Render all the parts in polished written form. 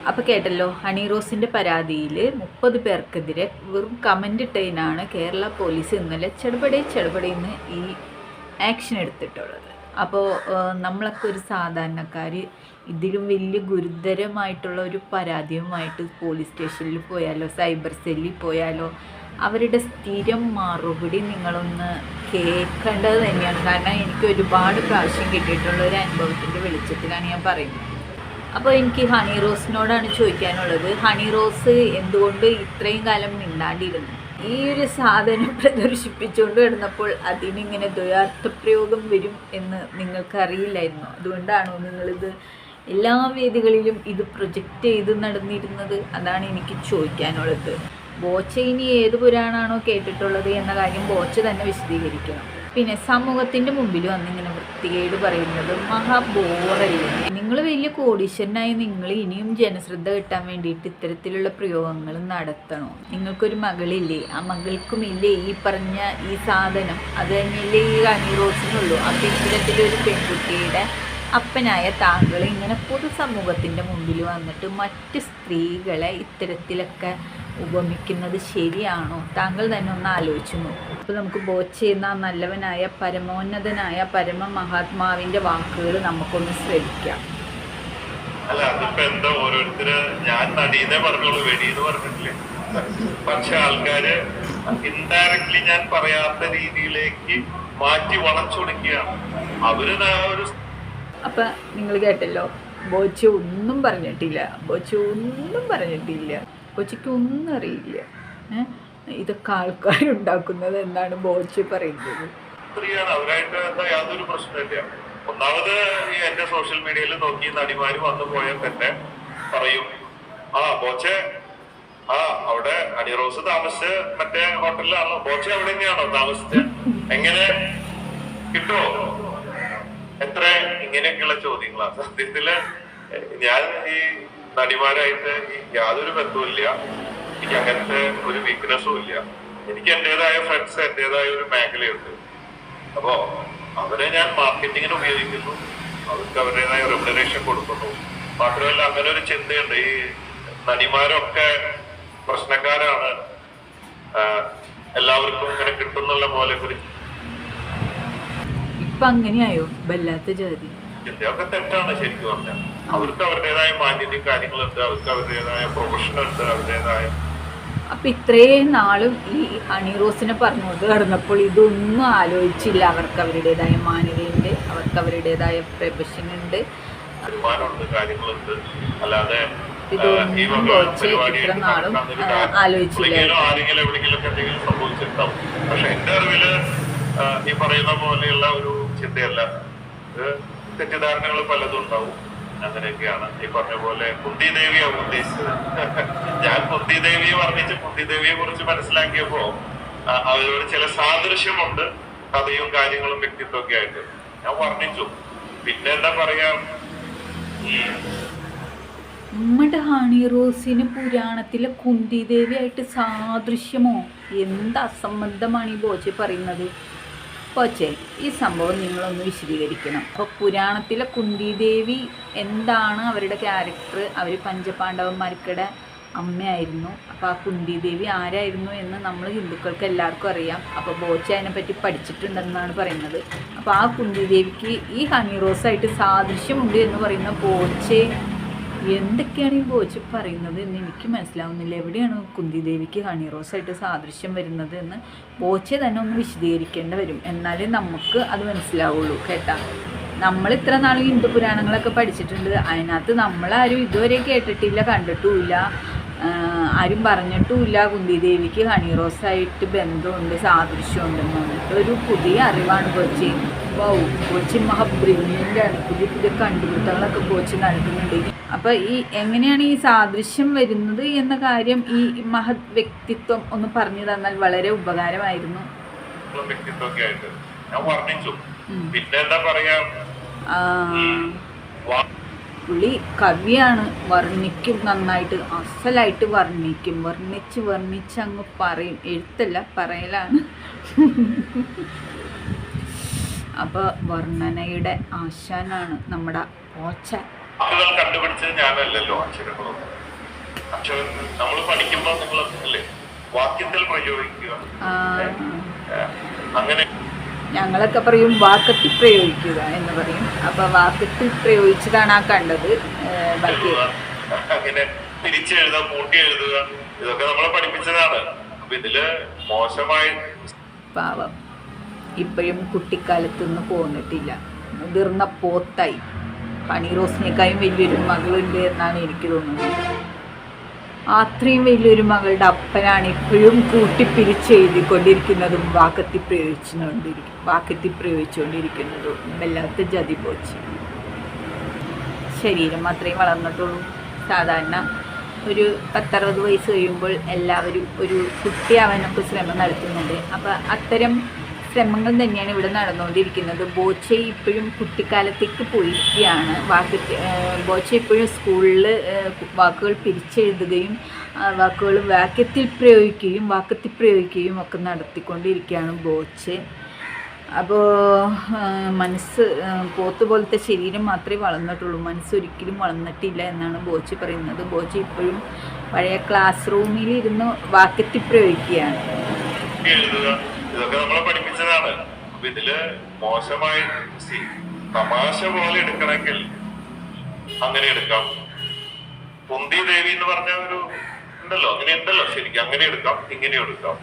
അപ്പോൾ കേട്ടല്ലോ, ഹണി റോസിൻ്റെ പരാതിയിൽ 30 പേർക്കെതിരെ വെറും കമൻ്റ് ഇട്ടതിനാണ് കേരള പോലീസ് ഇന്നലെ ചെടുപടേന്ന് ഈ ആക്ഷൻ എടുത്തിട്ടുള്ളത്. അപ്പോൾ നമ്മളൊക്കെ ഒരു സാധാരണക്കാർ ഇതിലും വലിയ ഗുരുതരമായിട്ടുള്ള ഒരു പരാതിയുമായിട്ട് പോലീസ് സ്റ്റേഷനിൽ പോയാലോ സൈബർ സെല്ലിൽ പോയാലോ അവരുടെ സ്ഥിരം മറുപടി നിങ്ങളൊന്ന് കേൾക്കേണ്ടത് തന്നെയാണ്. കാരണം എനിക്ക് ഒരുപാട് പ്രാവശ്യം കിട്ടിയിട്ടുള്ള ഒരു അനുഭവത്തിൻ്റെ വെളിച്ചത്തിലാണ് ഞാൻ പറയുന്നത്. അപ്പോൾ എനിക്ക് ഹണി റോസിനോടാണ് ചോദിക്കാനുള്ളത്, ഹണി റോസ് എന്തുകൊണ്ട് ഇത്രയും കാലം മിണ്ടാണ്ടിരുന്നു? ഈ ഒരു സാധനം പ്രദർശിപ്പിച്ചുകൊണ്ട് കിടന്നപ്പോൾ അതിനിങ്ങനെ ദ്വയാർത്ഥപ്രയോഗം വരും എന്ന് നിങ്ങൾക്ക് അറിയില്ലായിരുന്നു? അതുകൊണ്ടാണോ നിങ്ങളിത് എല്ലാ വേദികളിലും ഇത് പ്രൊജക്റ്റ് ചെയ്ത് നടന്നിരുന്നത്? അതാണ് എനിക്ക് ചോദിക്കാനുള്ളത്. ബോച്ച ഇനി ഏത് പുരാണാണോ കേട്ടിട്ടുള്ളത് എന്ന കാര്യം ബോച്ച തന്നെ വിശദീകരിക്കണം. പിന്നെ സമൂഹത്തിൻ്റെ മുമ്പിൽ വന്നിങ്ങനെ വൃത്തികേട് പറയുന്നത് മഹാബോറല്ലേ? നിങ്ങൾ വലിയ കോടീശ്വരനായി നിങ്ങൾ ഇനിയും ജനശ്രദ്ധ കിട്ടാൻ വേണ്ടിയിട്ട് ഇത്തരത്തിലുള്ള പ്രയോഗങ്ങൾ നടത്തണോ? നിങ്ങൾക്കൊരു മകളില്ലേ? ആ മകൾക്കുമില്ലേ ഈ പറഞ്ഞ ഈ സാധനം? അത് തന്നെയല്ലേ ഈ ഹണി റോസിനുള്ളൂ. അപ്പം ഇത്തരത്തിലൊരു പെൺകുട്ടിയുടെ അപ്പനായ താങ്കൾ ഇങ്ങനെ പൊതുസമൂഹത്തിൻ്റെ മുമ്പിൽ വന്നിട്ട് മറ്റ് സ്ത്രീകളെ ഇത്തരത്തിലൊക്കെ ഉപമിക്കുന്നത് ശരിയാണോ? താങ്കൾ തന്നെ ഒന്ന് ആലോചിച്ചു നോക്കും. അപ്പോൾ നമുക്ക് ബോച്ച് ചെയ്യുന്ന നല്ലവനായ പരമോന്നതനായ പരമമഹാത്മാവിൻ്റെ വാക്കുകൾ നമുക്കൊന്ന് ശ്രദ്ധിക്കാം. അല്ല, അതിപ്പോ എന്താ ഓരോരുത്തര് ഞാൻ നടീനെ പറഞ്ഞോളൂ, വെടിയെന്ന് പറഞ്ഞിട്ടില്ലേ? പക്ഷെ ആൾക്കാര് ഇൻഡയറക്ട്ലി ഞാൻ പറയാത്ത രീതിയിലേക്ക് മാറ്റി വളച്ചൊടുക്കുകയാണ് അവര്. അപ്പം നിങ്ങൾ കേട്ടല്ലോ, ബോച്ച ഒന്നും പറഞ്ഞിട്ടില്ല. ബോച്ചയ്ക്ക് ഒന്നും അറിയില്ല. ഇതൊക്കെ ആൾക്കാരുണ്ടാക്കുന്നത് എന്നാണ് ബോച്ച പറയുന്നത്. സ്ത്രീയാണ്, അവരായിട്ട് എന്താ യാതൊരു പ്രശ്നമില്ല. ഒന്നാമത് ഈ എന്റെ സോഷ്യൽ മീഡിയയിൽ നോക്കി നടിമാര് വന്നു പോയാൽ തന്നെ പറയും, ബോച്ചെ അവിടെ ഹണി റോസ് താമസിച്ച് മറ്റേ ഹോട്ടലിലാണല്ലോ, ബോച്ച അവിടെ തന്നെയാണോ താമസിച്ച്, എങ്ങനെ കിട്ടുമോ, എത്ര, ഇങ്ങനെയൊക്കെയുള്ള ചോദ്യങ്ങളാണ്. സത്യത്തില് ഞാൻ ഈ നടിമാരായിട്ട് യാതൊരു ബന്ധവുമില്ല. എനിക്ക് അങ്ങനത്തെ ഒരു വീക്ക്നെസ്സും ഇല്ല. എനിക്ക് എന്റേതായ ഫ്രണ്ട്സ്, എന്റേതായ ഒരു മേഖലയുണ്ട്. അപ്പോ അവരെ ഞാൻ മാർക്കറ്റിങ്ങിന് ഉപയോഗിക്കുന്നു, അവർക്ക് അവരുടേതായ റെമ്യൂണറേഷൻ കൊടുക്കുന്നു. മാത്രമല്ല അങ്ങനെ ഒരു ചിന്തയുണ്ട്, ഈ നടിമാരൊക്കെ പ്രശ്നക്കാരാണ്, എല്ലാവർക്കും ഇങ്ങനെ കിട്ടുന്നുള്ള പോലെ ഒരു ഇപ്പൊ അങ്ങനെയായോ? വല്ലാത്ത ജാതി ചിന്തയൊക്കെ തെറ്റാണ് ശരിക്കും പറഞ്ഞാൽ. അവർക്ക് അവരുടേതായ മാന്യതയും കാര്യങ്ങളുണ്ട്, അവർക്ക് അവരുടേതായ പ്രൊഫഷനുണ്ട്, അവരുടേതായ. അപ്പൊ ഇത്രയും നാളും ഈ ഹണി റോസിനെ പറഞ്ഞുകൊണ്ട് കിടന്നപ്പോൾ ഇതൊന്നും ആലോചിച്ചില്ല. അവർക്ക് അവരുടേതായ മാന്യതയുണ്ട്, അവർക്ക് അവരുടേതായ പ്രൊഫഷനുണ്ട്, വരുമാനമുണ്ട്, കാര്യങ്ങളുണ്ട്. അല്ലാതെ ഇതൊന്നും ഇത്ര നാളും ആലോചിച്ചില്ല. ആരെങ്കിലും എവിടെയെങ്കിലും ഒക്കെ എന്തെങ്കിലും സംഭവിച്ചിട്ടുണ്ടാവും. പക്ഷെ എന്റെ അറിവില് ഈ പറയുന്ന പോലെയുള്ള ഒരു ചിന്തയല്ല. തെറ്റിദ്ധാരണകൾ പലതും ഉണ്ടാവും. അങ്ങനെയൊക്കെയാണ്. ഈ പറഞ്ഞ പോലെ കുന്തി ദേവിയാണ് ഉദ്ദേശിച്ചത്. ഞാൻ കുന്തി ദേവിയെ വർണ്ണിച്ച് കുന്തി ദേവിയെ കുറിച്ച് മനസ്സിലാക്കിയപ്പോ അവരോട് ചില സാദൃശ്യമുണ്ട്, കഥയും കാര്യങ്ങളും വ്യക്തിത്വമൊക്കെ ആയിട്ട് ഞാൻ വർണ്ണിച്ചു. പിന്നെ എന്താ പറയാ, നമ്മുടെ ഹണി റോസിന് പുരാണത്തിലെ കുന്തി ദേവിയായിട്ട് സാദൃശ്യമോ? എന്ത് അസംബന്ധമാണ് ഈ ബോച്ചെ പറയുന്നത്? ബോച്ചെ, ഈ സംഭവം നിങ്ങളൊന്ന് വിശദീകരിക്കണം. അപ്പോൾ പുരാണത്തിലെ കുന്തിദേവി എന്താണ് അവരുടെ ക്യാരക്ടർ? അവർ പഞ്ചപാണ്ഡവന്മാർക്കിടെ അമ്മയായിരുന്നു. അപ്പോൾ ആ കുന്തിദേവി ആരായിരുന്നു എന്ന് നമ്മൾ ഹിന്ദുക്കൾക്ക് എല്ലാവർക്കും അറിയാം. അപ്പോൾ ബോച്ച അതിനെപ്പറ്റി പഠിച്ചിട്ടുണ്ടെന്നാണ് പറയുന്നത്. അപ്പോൾ ആ കുന്തിദേവിക്ക് ഈ ഹണി റോസായിട്ട് സാദൃശ്യമുണ്ട് എന്ന് പറയുന്ന ബോച്ചെ എന്തൊക്കെയാണ് ഈ ബോച്ച പറയുന്നത് എന്ന് എനിക്ക് മനസ്സിലാവുന്നില്ല. എവിടെയാണ് കുന്തി ദേവിക്ക് ഹണി റോസായിട്ട് സാദൃശ്യം വരുന്നത് എന്ന് ബോച്ച തന്നെ ഒന്ന് വിശദീകരിക്കേണ്ടി വരും. എന്നാലേ നമുക്ക് അത് മനസ്സിലാവുള്ളൂ കേട്ടാ. നമ്മൾ ഇത്ര നാൾ ഹിന്ദു പുരാണങ്ങളൊക്കെ പഠിച്ചിട്ടുണ്ട്, അതിനകത്ത് നമ്മളാരും ഇതുവരെ കേട്ടിട്ടില്ല, കണ്ടിട്ടുമില്ല, ആരും പറഞ്ഞിട്ടുമില്ല കുന്തി ദേവിക്ക് ഹണി റോസായിട്ട് ബന്ധമുണ്ട്, സാദൃശ്യമുണ്ടെന്ന് പറഞ്ഞിട്ട് ഒരു പുതിയ അറിവാണ് ബോച്ചി. ബോച്ചി മഹാബ്രില്യൻ്റാണ്. പുതിയ കണ്ടുപിടുത്തങ്ങളൊക്കെ ബോച്ചി നടക്കുന്നുണ്ട്. അപ്പോൾ ഈ എങ്ങനെയാണ് ഈ സാദൃശ്യം വരുന്നത് എന്ന കാര്യം ഈ മഹത് വ്യക്തിത്വം ഒന്ന് പറഞ്ഞു തന്നാൽ വളരെ ഉപകാരമായിരുന്നു. പുള്ളി കവിയാണ്, വർണ്ണിക്കും, നന്നായിട്ട് അസലായിട്ട് വർണ്ണിക്കും. വർണ്ണിച്ച് അങ്ങ് പറയും. എഴുത്തല്ല, പറയലാണ്. അപ്പോൾ വർണ്ണനയുടെ ആശാനാണ് നമ്മുടെ ബോച്ച. വാക്കുകൾ കണ്ടുപിടിച്ചത് ഞാനല്ലല്ലോ, അക്ഷരങ്ങളൊന്നും. അക്ഷരം നമ്മൾ പഠിക്കുമ്പോൾ നിങ്ങൾ അല്ലേ വാക്യത്തിൽ പ്രയോഗിക്കുക, അങ്ങനെ ഞങ്ങളൊക്കെ പറയും വാക്കത്തിൽ പ്രയോഗിക്കുക എന്ന് പറയും. അപ്പൊ വാക്കത്തിൽ പ്രയോഗിച്ചതാണ് ആ കണ്ടത്. ബാക്കി അങ്ങനെ തിരിച്ചെഴുതുക, കൂട്ടി എഴുതുക, ഇതൊക്കെ നമ്മളെ പഠിപ്പിച്ചതാണ്. അപ്പൊ ഇതില് മോശമായി പാവം ഇപ്പോഴും കുട്ടിക്കാലത്തൊന്നും പോന്നിട്ടില്ല, മുതിർന്ന പോത്തായി. ഹണി റോസിനേക്കാളും വലിയൊരു മകളുണ്ട് എന്നാണ് എനിക്ക് തോന്നുന്നത്. അത്രയും വലിയൊരു മകളുടെ അപ്പനാണ് ഇപ്പോഴും കൂട്ടിപ്പിരിച്ചെഴുതിക്കൊണ്ടിരിക്കുന്നതും വാക്കത്തിൽ പ്രയോഗിച്ചുകൊണ്ടിരിക്കുന്നതും. വല്ലാത്ത ജതി പോച്ച്. ശരീരം അത്രയും വളർന്നിട്ടുള്ളൂ. സാധാരണ ഒരു 10-60 വയസ്സ് കഴിയുമ്പോൾ എല്ലാവരും ഒരു കുട്ടിയാവാനൊക്കെ ശ്രമം നടത്തുന്നുണ്ട്. അപ്പോൾ അത്തരം ശ്രമങ്ങൾ തന്നെയാണ് ഇവിടെ നടന്നുകൊണ്ടിരിക്കുന്നത്. ബോച്ചെ ഇപ്പോഴും കുട്ടിക്കാലത്തേക്ക് പോയിരിക്കുകയാണ്. ബോച്ചെ ഇപ്പോഴും സ്കൂളിൽ വാക്കുകൾ പിരിച്ചെഴുതുകയും വാക്കുകൾ വാക്യത്തിൽ പ്രയോഗിക്കുകയും ഒക്കെ നടത്തിക്കൊണ്ടിരിക്കുകയാണ് ബോച്ചെ. അപ്പോൾ മനസ്സ് പോത്ത് പോലത്തെ ശരീരം മാത്രമേ വളർന്നിട്ടുള്ളൂ, മനസ്സൊരിക്കലും വളർന്നിട്ടില്ല എന്നാണ് ബോച്ചി പറയുന്നത്. ബോച്ചി ഇപ്പോഴും പഴയ ക്ലാസ് റൂമിൽ ഇരുന്ന് വാക്യത്തിൽ പ്രയോഗിക്കുകയാണ്. ഇതൊക്കെ നമ്മളെ പഠിപ്പിച്ചതാണ്. അപ്പൊ ഇതില് മോശമായി തമാശ പോലെ എടുക്കണമെങ്കിൽ അങ്ങനെ എടുക്കാം. കുന്തി ദേവി എന്ന് പറഞ്ഞ ഒരു അങ്ങനെ ഉണ്ടല്ലോ, ശരിക്കും അങ്ങനെ എടുക്കാം, ഇങ്ങനെ എടുക്കാം.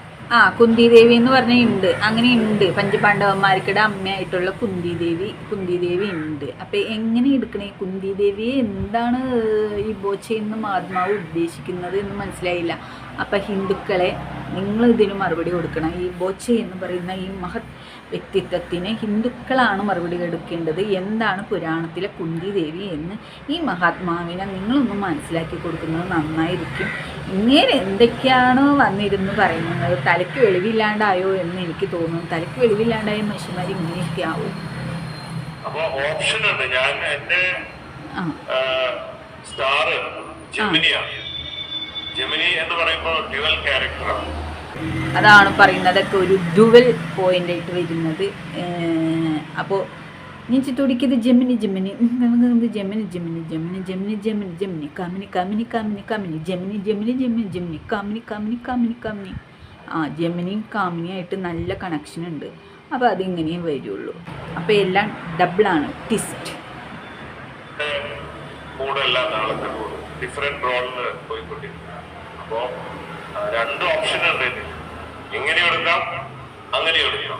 കുന്തി ദേവി എന്ന് പറഞ്ഞുണ്ട്, അങ്ങനെയുണ്ട്. പഞ്ചപാണ്ഡവന്മാർക്കിടെ അമ്മയായിട്ടുള്ള കുന്തി ദേവി ഉണ്ട്. അപ്പം എങ്ങനെ എടുക്കണേ കുന്തി ദേവിയെ? എന്താണ് ഈ ബോച്ചയെന്ന് മഹാത്മാവ് ഉദ്ദേശിക്കുന്നത് എന്ന് മനസ്സിലായില്ല. അപ്പം ഹിന്ദുക്കളെ നിങ്ങൾ ഇതിന് മറുപടി കൊടുക്കണം. ഈ ബോച്ചെ എന്ന് പറയുന്ന ഈ മഹത് വ്യക്തിത്വത്തിന് ഹിന്ദുക്കളാണ് മറുപടി കൊടുക്കേണ്ടത്. എന്താണ് പുരാണത്തിലെ കുന്തി ദേവി എന്ന് ഈ മഹാത്മാവിനെ നിങ്ങളൊന്ന് മനസ്സിലാക്കി കൊടുക്കുന്നത് നന്നായിരിക്കും. ഇങ്ങനെ എന്തൊക്കെയാണോ വന്നിരുന്ന് പറയുന്നത്, തലയ്ക്ക് വെളിവില്ലാണ്ടായോ എന്ന് എനിക്ക് തോന്നുന്നു. തലയ്ക്ക് വെളിവില്ലാണ്ടായ മനുഷ്യന്മാർ ഇങ്ങനെയൊക്കെ ആവും. അപ്പൊ ഓപ്ഷൻ ഉണ്ട്. ഞാൻ എന്റെ സ്റ്റാർ ജെമിനി എന്ന് പറയുമ്പോൾ ഡ്യുവൽ ക്യാരക്ടറാണ്. അതാണ് പറയുന്നതൊക്കെ ഒരു ഡ്യുവൽ പോയിന്റ് ആയിട്ട് വരുന്നത്. അപ്പോൾ ഞാൻ ചിത്തോടിക്കത് Gemini Gemini Gemini Gemini Gemini Gemini Gemini Gemini Kamini Kamini Kamini Kamini Gemini Gemini Gemini Gemini Kamini Kamini Kamini Kamini. ജെമിനിയും കാമിനിയായിട്ട് നല്ല കണക്ഷൻ ഉണ്ട്. അപ്പോൾ അതിങ്ങനെയേ വരുള്ളൂ. അപ്പോൾ എല്ലാം ഡബിളാണ്, ട്വിസ്റ്റ്. ഡിഫറെന്റ് റോളിൽ പോയിക്കൊണ്ടിരിക്കും. അപ്പോൾ രണ്ട് ഓപ്ഷൻ ഉണ്ട്. എങ്ങനെ എടുക്കാം, അങ്ങനെ എടുക്കാം,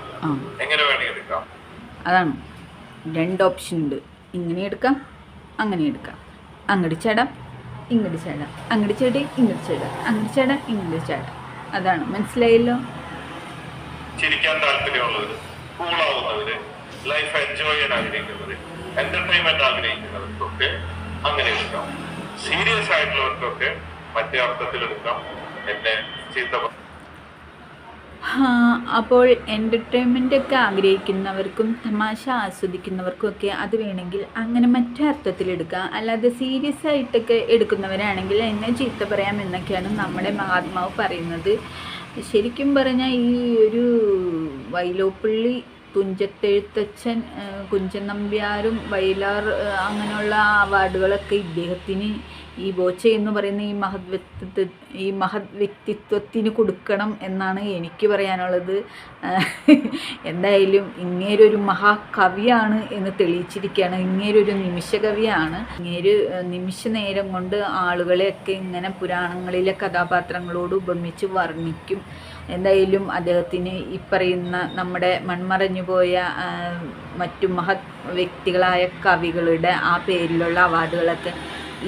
എങ്ങനെ വേണമെങ്കിൽ എടുക്കാം. അതാണ് രണ്ട് ഓപ്ഷൻ ഉണ്ട്. ഇങ്ങനെ എടുക്കാം, അങ്ങനെ എടുക്കാം. അങ്ങോട്ട് ചാടാം, ഇങ്ങോട്ട് ചാടാം, അങ്ങോട്ട് ചാടി ഇങ്ങോട്ട് ചാടാം, അങ്ങോട്ട് ചാടാം ഇങ്ങോട്ട് ചാടാം. അതാണ്, മനസ്സിലായല്ലോ. ചിരിക്കാൻ താല്പര്യമുള്ളവര്, കൂളാവുന്നവര്, ലൈഫ് എൻജോയ് ചെയ്യാൻ ആഗ്രഹിക്കുന്നവര്, എന്റർടൈൻമെന്റ് ആഗ്രഹിക്കുന്നവർക്കൊക്കെ അങ്ങനെ എടുക്കാം. സീരിയസ് ആയിട്ടുള്ളവർക്കൊക്കെ മറ്റേ അർത്ഥത്തിൽ എടുക്കാം. എന്നെ ചീത്ത അപ്പോൾ എൻ്റർടൈൻമെൻ്റൊക്കെ ആഗ്രഹിക്കുന്നവർക്കും തമാശ ആസ്വദിക്കുന്നവർക്കും ഒക്കെ അത് വേണമെങ്കിൽ അങ്ങനെ മറ്റേ അർത്ഥത്തിലെടുക്കാം. അല്ലാതെ സീരിയസ് ആയിട്ടൊക്കെ എടുക്കുന്നവരാണെങ്കിൽ എന്നെ ചീത്ത പറയാം എന്നൊക്കെയാണ് നമ്മുടെ മഹാത്മാവ് പറയുന്നത്. ശരിക്കും പറഞ്ഞാൽ ഈ ഒരു വൈലോപ്പള്ളി, തുഞ്ചത്തെഴുത്തച്ഛൻ, കുഞ്ചൻ നമ്പ്യാരും, വയലാർ അങ്ങനെയുള്ള അവാർഡുകളൊക്കെ ഇദ്ദേഹത്തിന് ഈ ബോച്ചെ എന്ന് പറയുന്ന ഈ മഹത് വ്യക്തിത്വത്തിന് കൊടുക്കണം എന്നാണ് എനിക്ക് പറയാനുള്ളത്. എന്തായാലും ഇങ്ങേരൊരു മഹാകവിയാണ് എന്ന് തെളിയിച്ചിരിക്കുകയാണ്. ഇങ്ങേരൊരു നിമിഷകവിയാണ്. ഇങ്ങേര് നിമിഷ നേരം കൊണ്ട് ആളുകളെയൊക്കെ ഇങ്ങനെ പുരാണങ്ങളിലെ കഥാപാത്രങ്ങളോട് ഉപമിച്ച് വർണ്ണിക്കും. എന്തായാലും അദ്ദേഹത്തിന് ഈ പറയുന്ന നമ്മുടെ മൺമറഞ്ഞു പോയ മറ്റു മഹത് വ്യക്തികളായ കവികളുടെ ആ പേരിലുള്ള അവാർഡുകളൊക്കെ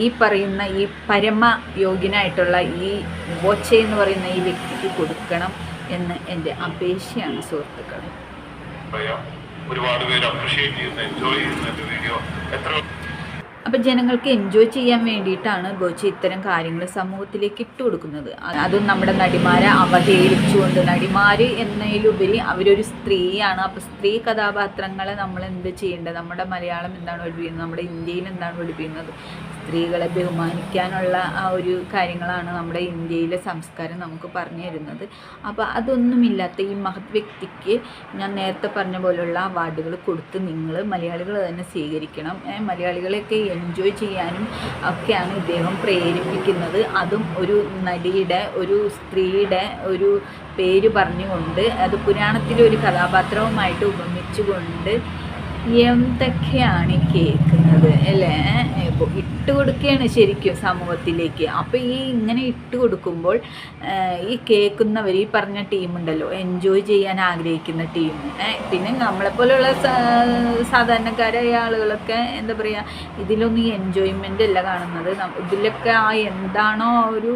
ഈ പറയുന്ന ഈ പരമയോഗ്യനായിട്ടുള്ള ഈ ബോച്ചെ എന്ന് പറയുന്ന ഈ വ്യക്തിക്ക് കൊടുക്കണം എന്ന് എൻ്റെ അപേക്ഷയാണ് സുഹൃത്തുക്കളെ. ഒരുപാട് പേര് അപ്രീഷിയേറ്റ് ചെയ്യുന്ന, എൻജോയ് ചെയ്യുന്ന വീഡിയോ. അപ്പം ജനങ്ങൾക്ക് എൻജോയ് ചെയ്യാൻ വേണ്ടിയിട്ടാണ് ബോച്ചെ ഇത്തരം കാര്യങ്ങൾ സമൂഹത്തിലേക്ക് ഇട്ട് കൊടുക്കുന്നത്. അതും നമ്മുടെ നടിമാരെ അവഹേളിച്ചുകൊണ്ട്. നടിമാർ എന്നതിലുപരി അവരൊരു സ്ത്രീയാണ്. അപ്പോൾ സ്ത്രീ കഥാപാത്രങ്ങളെ നമ്മൾ എന്ത് ചെയ്യേണ്ടത്? നമ്മുടെ മലയാളം എന്താണ് പഠിപ്പിക്കുന്നത്? നമ്മുടെ ഇന്ത്യയിൽ എന്താണ് പഠിപ്പിക്കുന്നത്? സ്ത്രീകളെ ബഹുമാനിക്കാനുള്ള ആ ഒരു കാര്യങ്ങളാണ് നമ്മുടെ ഇന്ത്യയിലെ സംസ്കാരം നമുക്ക് പറഞ്ഞു തരുന്നത്. അപ്പോൾ അതൊന്നുമില്ലാത്ത ഈ മഹത് വ്യക്തിക്ക് ഞാൻ നേരത്തെ പറഞ്ഞ പോലുള്ള അവാർഡുകൾ കൊടുത്ത് നിങ്ങൾ മലയാളികൾ തന്നെ സ്വീകരിക്കണം. മലയാളികളെയൊക്കെ എൻജോയ് ചെയ്യാനും ഒക്കെയാണ് ഇദ്ദേഹം പ്രേരിപ്പിക്കുന്നത്. അതും ഒരു നടിയുടെ, ഒരു സ്ത്രീയുടെ ഒരു പേര് പറഞ്ഞുകൊണ്ട്, അത് പുരാണത്തിലെ ഒരു കഥാപാത്രവുമായിട്ട് ഉപമിച്ചുകൊണ്ട് എന്തൊക്കെയാണ് കേൾക്കുന്നത് അല്ലേ? ഇട്ട് കൊടുക്കുകയാണ് ശരിക്കും സമൂഹത്തിലേക്ക്. അപ്പോൾ ഈ ഇങ്ങനെ ഇട്ട് കൊടുക്കുമ്പോൾ ഈ കേൾക്കുന്നവർ, ഈ പറഞ്ഞ ടീമുണ്ടല്ലോ, എൻജോയ് ചെയ്യാൻ ആഗ്രഹിക്കുന്ന ടീം, പിന്നെ നമ്മളെപ്പോലെയുള്ള സാധാരണക്കാരായ ആളുകളൊക്കെ എന്താ പറയുക, ഇതിലൊന്നും ഈ എൻജോയ്മെൻ്റ് അല്ല കാണുന്നത്. ഇതിലൊക്കെ ആ എന്താണോ ഒരു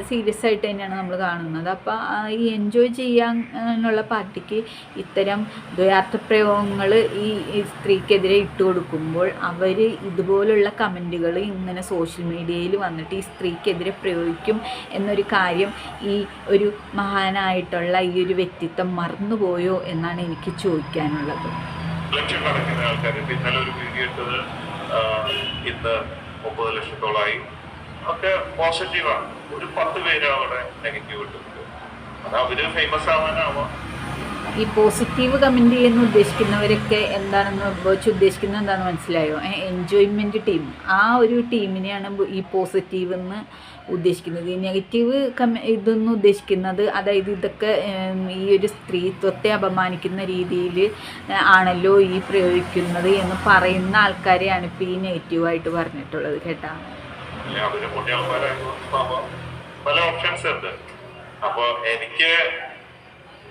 സീരിയസ് ആയിട്ട് തന്നെയാണ് നമ്മൾ കാണുന്നത്. അപ്പോൾ ഈ എൻജോയ് ചെയ്യാനുള്ള പാർട്ടിക്ക് ഇത്തരം ദ്വയാർത്ഥപ്രയോഗങ്ങൾ ഈ സ്ത്രീക്കെതിരെ ഇട്ട് കൊടുക്കുമ്പോൾ അവർ ഇതുപോലുള്ള കമൻറ്റുകൾ ഇങ്ങനെ സോഷ്യൽ മീഡിയയിൽ വന്നിട്ട് ഈ സ്ത്രീക്കെതിരെ പ്രയോഗിക്കും എന്നൊരു കാര്യം ഈ ഒരു മഹാനായിട്ടുള്ള ഈ ഒരു വ്യക്തിത്വം മറന്നുപോയോ എന്നാണ് എനിക്ക് ചോദിക്കാനുള്ളത്. ലക്ഷക്കണക്കിന് ആൾക്കാർ ഇന്നലെ ഒരു വീഡിയോ ഇട്ടത് ഇന്ന് 30 ലക്ഷത്തോളമായി ഒക്കെ പോസിറ്റീവാണ്. ഒരു 10 പേര് അവിടെ നെഗറ്റീവ് ഇട്ടിട്ടുണ്ട്. അത് അവര് ഫേമസ് ആവാനാവാം. ഈ പോസിറ്റീവ് കമൻറ്റ് ചെയ്യുന്ന ഉദ്ദേശിക്കുന്നവരൊക്കെ എന്താണെന്ന് ഉദ്ദേശിക്കുന്നത് എന്താണെന്ന് മനസ്സിലായോ? എൻജോയ്മെൻറ്റ് ടീം, ആ ഒരു ടീമിനെയാണ് ഈ പോസിറ്റീവ് എന്ന് ഉദ്ദേശിക്കുന്നത്. ഈ നെഗറ്റീവ് ഇതൊന്നും ഉദ്ദേശിക്കുന്നത്, അതായത് ഇതൊക്കെ ഈ ഒരു സ്ത്രീത്വത്തെ അപമാനിക്കുന്ന രീതിയിൽ ആണല്ലോ ഈ പ്രയോഗിക്കുന്നത് എന്ന് പറയുന്ന ആൾക്കാരെയാണ് ഇപ്പോൾ ഈ നെഗറ്റീവായിട്ട് പറഞ്ഞിട്ടുള്ളത് കേട്ടാ. അവര് പുണ്യാൾമാരായ പല ഓപ്ഷൻസ് ഉണ്ട്. അപ്പൊ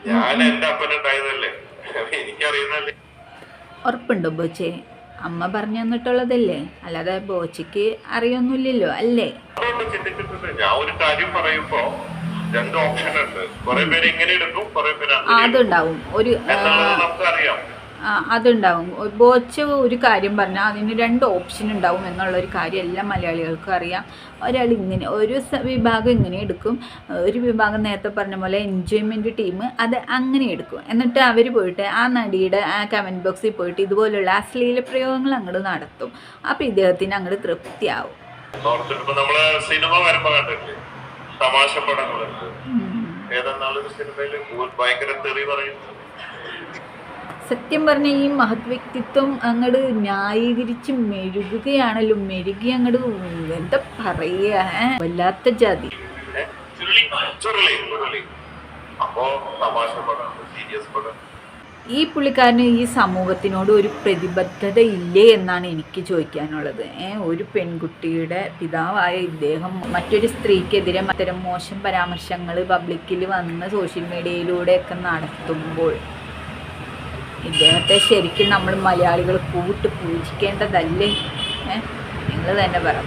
ഞാൻ എന്റെ അപ്പനുണ്ടായതല്ലേ, എനിക്കറിയുന്നല്ലേ. ഉറപ്പുണ്ടോ ബോച്ചെ? അമ്മ പറഞ്ഞു തന്നിട്ടുള്ളതല്ലേ, അല്ലാതെ ബോച്ചയ്ക്ക് അറിയൊന്നുമില്ലല്ലോ അല്ലേ? ചിന്തിച്ചിട്ടുണ്ട്. ഞാൻ ഒരു കാര്യം പറയുമ്പോ 2 ഓപ്ഷൻ ഉണ്ട്. കുറെ പേര് ഇങ്ങനെ എടുക്കും, കുറെ പേര് അതുണ്ടാവും. നമുക്കറിയാം, അതുണ്ടാവും. ബോച്ച ഒരു കാര്യം പറഞ്ഞാൽ അതിന് 2 ഓപ്ഷൻ ഉണ്ടാവും എന്നുള്ളൊരു കാര്യം എല്ലാ മലയാളികൾക്കും അറിയാം. ഒരാൾ ഇങ്ങനെ ഒരു വിഭാഗം ഇങ്ങനെ എടുക്കും, ഒരു വിഭാഗം നേരത്തെ പറഞ്ഞ പോലെ എൻജോയ്മെൻറ്റ് ടീം അത് അങ്ങനെ എടുക്കും. എന്നിട്ട് അവർ പോയിട്ട് ആ നടിയുടെ ആ കമൻറ്റ് ബോക്സിൽ പോയിട്ട് ഇതുപോലുള്ള അശ്ലീല പ്രയോഗങ്ങൾ അങ്ങോട്ട് നടത്തും. അപ്പോൾ ഇദ്ദേഹത്തിന് അങ്ങോട്ട് തൃപ്തിയാവും. നമ്മള് സിനിമ വരുമ്പോ കണ്ടില്ലേ തമാശ പടങ്ങളുണ്ട്. ഏതെന്നാളൊരു സിനിമയിൽ ഭയങ്കര തെറി പറയുന്നത്. സത്യം പറഞ്ഞ ഈ മഹത് വ്യക്തിത്വം അങ്ങോട്ട് ന്യായീകരിച്ച് മെഴുകുകയാണല്ലോ, മെഴുകി അങ്ങോട്ട് എന്താ പറയുക, വല്ലാത്ത ജാതി. ഈ പുള്ളിക്കാരന് ഈ സമൂഹത്തിനോട് ഒരു പ്രതിബദ്ധത ഇല്ലേ എന്നാണ് എനിക്ക് ചോദിക്കാനുള്ളത്. ഒരു പെൺകുട്ടിയുടെ പിതാവായ ഇദ്ദേഹം മറ്റൊരു സ്ത്രീക്കെതിരെ അത്തരം മോശം പരാമർശങ്ങൾ പബ്ലിക്കിൽ വന്ന് സോഷ്യൽ മീഡിയയിലൂടെയൊക്കെ നടത്തുമ്പോൾ ഇദ്ദേഹത്തെ ശരിക്കും നമ്മൾ മലയാളികൾ പൂജിക്കേണ്ടതല്ലേ? നിങ്ങൾ തന്നെ പറയാം.